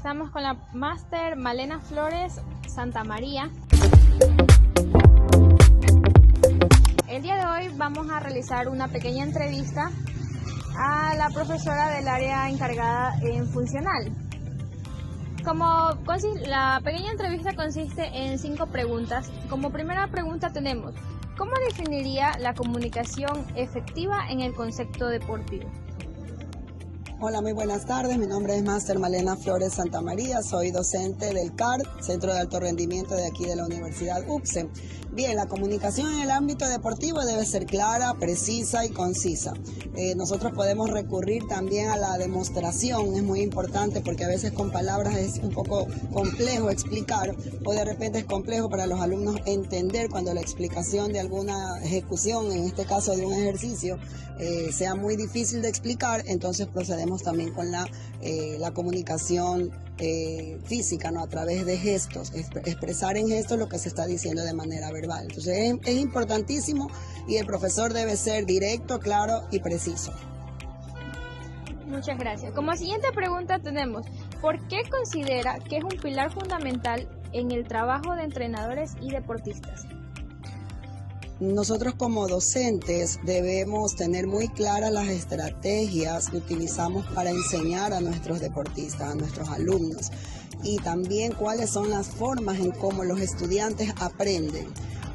Estamos con la máster Malena Flores Santamaría. El día de hoy vamos a realizar una pequeña entrevista a la profesora del área encargada en funcional. La pequeña entrevista consiste en 5 preguntas. Como primera pregunta tenemos: ¿cómo definiría la comunicación efectiva en el concepto deportivo? Hola, muy buenas tardes. Mi nombre es máster Malena Flores Santamaría. Soy docente del CAR, Centro de Alto Rendimiento de aquí de la Universidad UCSE. Bien, la comunicación en el ámbito deportivo debe ser clara, precisa y concisa. Nosotros podemos recurrir también a la demostración, es muy importante porque a veces con palabras es un poco complejo explicar, o de repente es complejo para los alumnos entender cuando la explicación de alguna ejecución, en este caso de un ejercicio, sea muy difícil de explicar. Entonces procedemos también con la comunicación física, ¿no? A través de gestos, expresar en gestos lo que se está diciendo de manera verbal. Entonces es importantísimo y el profesor debe ser directo, claro y preciso. Muchas gracias. Como siguiente pregunta tenemos: ¿por qué considera que es un pilar fundamental en el trabajo de entrenadores y deportistas? Nosotros como docentes debemos tener muy claras las estrategias que utilizamos para enseñar a nuestros deportistas, a nuestros alumnos, y también cuáles son las formas en cómo los estudiantes aprenden.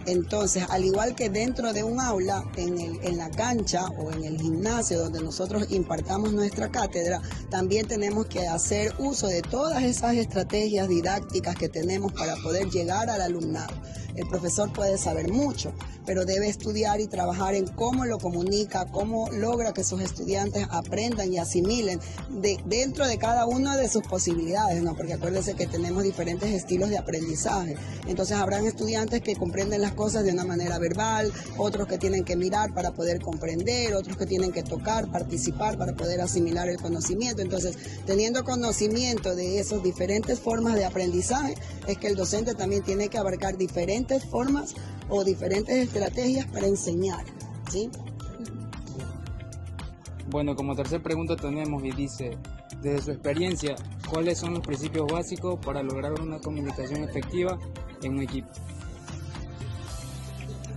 Entonces, al igual que dentro de un aula, en la cancha o en el gimnasio donde nosotros impartamos nuestra cátedra, también tenemos que hacer uso de todas esas estrategias didácticas que tenemos para poder llegar al alumnado. El profesor puede saber mucho, pero debe estudiar y trabajar en cómo lo comunica, cómo logra que sus estudiantes aprendan y asimilen dentro de cada una de sus posibilidades, ¿no? Porque acuérdense que tenemos diferentes estilos de aprendizaje. Entonces habrán estudiantes que comprenden las cosas de una manera verbal, otros que tienen que mirar para poder comprender, otros que tienen que tocar, participar para poder asimilar el conocimiento. Entonces, teniendo conocimiento de esas diferentes formas de aprendizaje, es que el docente también tiene que abarcar diferentes formas o diferentes estrategias para enseñar, ¿sí? Bueno, como tercera pregunta tenemos y dice: desde su experiencia, ¿cuáles son los principios básicos para lograr una comunicación efectiva en un equipo?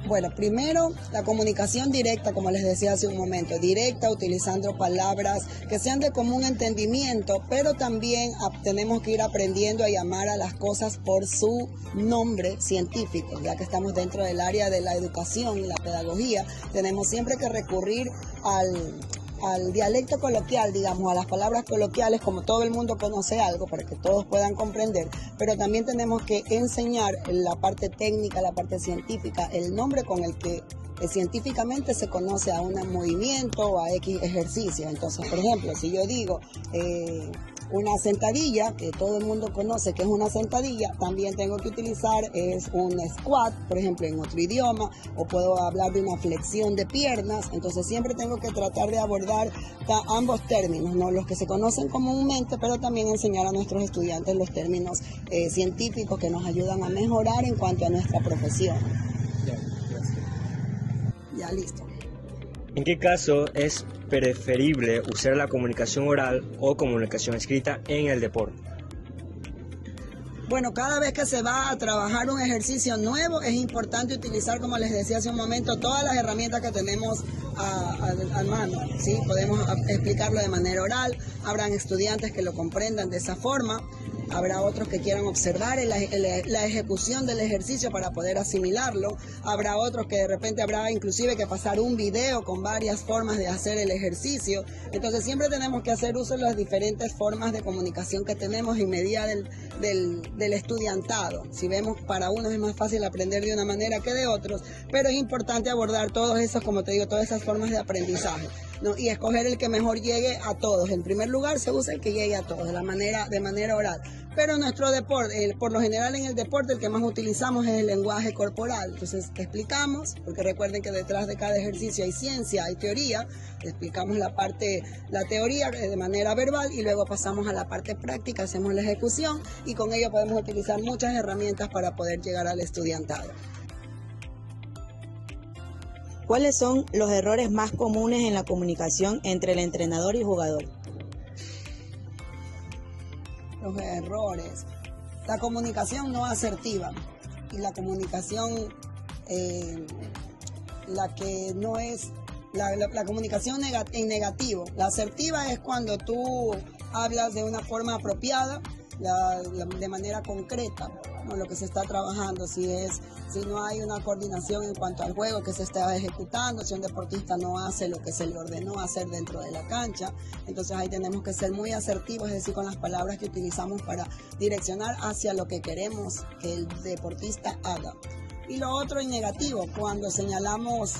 Bueno, primero, la comunicación directa, como les decía hace un momento, directa, utilizando palabras que sean de común entendimiento, pero también tenemos que ir aprendiendo a llamar a las cosas por su nombre científico, ya que estamos dentro del área de la educación y la pedagogía. Tenemos siempre que recurrir al dialecto coloquial, digamos, a las palabras coloquiales, como todo el mundo conoce algo, para que todos puedan comprender, pero también tenemos que enseñar la parte técnica, la parte científica, el nombre con el que científicamente se conoce a un movimiento o a X ejercicio. Entonces, por ejemplo, si yo digo una sentadilla, que todo el mundo conoce que es una sentadilla, también tengo que utilizar es un squat, por ejemplo, en otro idioma, o puedo hablar de una flexión de piernas. Entonces siempre tengo que tratar de abordar ambos términos, ¿no? Los que se conocen comúnmente, pero también enseñar a nuestros estudiantes los términos científicos que nos ayudan a mejorar en cuanto a nuestra profesión. Ya, listo. ¿En qué caso es preferible usar la comunicación oral o comunicación escrita en el deporte? Bueno, cada vez que se va a trabajar un ejercicio nuevo, es importante utilizar, como les decía hace un momento, todas las herramientas que tenemos a mano, ¿sí? Podemos explicarlo de manera oral, habrán estudiantes que lo comprendan de esa forma, habrá otros que quieran observar la ejecución del ejercicio para poder asimilarlo, habrá otros que de repente habrá inclusive que pasar un video con varias formas de hacer el ejercicio. Entonces siempre tenemos que hacer uso de las diferentes formas de comunicación que tenemos en medida del estudiantado. Si vemos, para unos es más fácil aprender de una manera que de otros, pero es importante abordar todos esos, como te digo, todas esas formas de aprendizaje, ¿no? Y escoger el que mejor llegue a todos. En primer lugar se usa el que llegue a todos, de manera oral. Pero nuestro deporte, por lo general en el deporte, el que más utilizamos es el lenguaje corporal. Entonces explicamos, porque recuerden que detrás de cada ejercicio hay ciencia, hay teoría. Explicamos la teoría de manera verbal y luego pasamos a la parte práctica, hacemos la ejecución y con ello podemos utilizar muchas herramientas para poder llegar al estudiantado. ¿Cuáles son los errores más comunes en la comunicación entre el entrenador y jugador? los errores. La comunicación no asertiva y la comunicación, la que no es, la comunicación en negativo. La asertiva es cuando tú hablas de una forma apropiada, de manera concreta, ¿no? Lo que se está trabajando, si no hay una coordinación en cuanto al juego que se está ejecutando, si un deportista no hace lo que se le ordenó hacer dentro de la cancha, entonces ahí tenemos que ser muy asertivos, es decir, con las palabras que utilizamos para direccionar hacia lo que queremos que el deportista haga. Y lo otro en negativo, cuando señalamos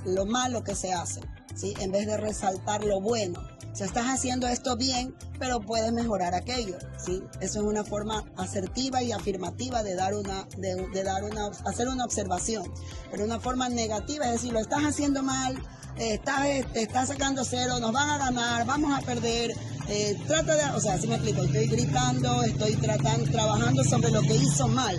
lo malo que se hace, ¿sí? En vez de resaltar lo bueno. O sea, estás haciendo esto bien, pero puedes mejorar aquello, ¿sí? Eso es una forma asertiva y afirmativa de hacer una observación. Pero una forma negativa es decir, lo estás haciendo mal, te estás sacando cero, nos van a ganar, vamos a perder. O sea, así me explico, estoy gritando, trabajando sobre lo que hizo mal,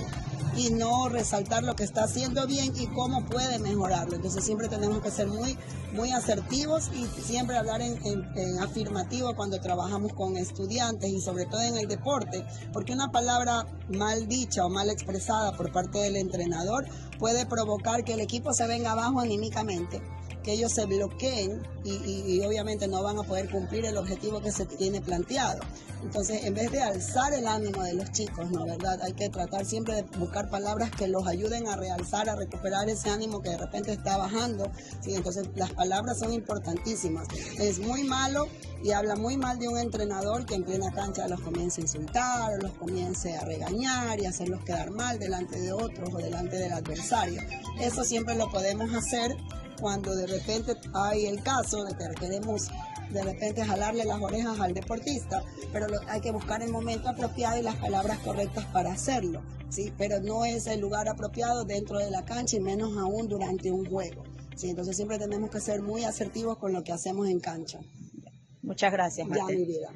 y no resaltar lo que está haciendo bien y cómo puede mejorarlo. Entonces siempre tenemos que ser muy, muy asertivos y siempre hablar en afirmativo cuando trabajamos con estudiantes y sobre todo en el deporte, porque una palabra mal dicha o mal expresada por parte del entrenador puede provocar que el equipo se venga abajo anímicamente, que ellos se bloqueen y obviamente no van a poder cumplir el objetivo que se tiene planteado. Entonces, en vez de alzar el ánimo de los chicos, ¿no? ¿Verdad? Hay que tratar siempre de buscar palabras que los ayuden a realzar, a recuperar ese ánimo que de repente está bajando, ¿sí? Entonces, las palabras son importantísimas. Es muy malo y habla muy mal de un entrenador que en plena cancha los comience a insultar, o los comience a regañar y hacerlos quedar mal delante de otros o delante del adversario. Eso siempre lo podemos hacer cuando de repente hay el caso de que queremos de repente jalarle las orejas al deportista, pero hay que buscar el momento apropiado y las palabras correctas para hacerlo, ¿sí? Pero no es el lugar apropiado dentro de la cancha y menos aún durante un juego, ¿sí? Entonces siempre tenemos que ser muy asertivos con lo que hacemos en cancha. Muchas gracias, Marta. Ya, mi vida.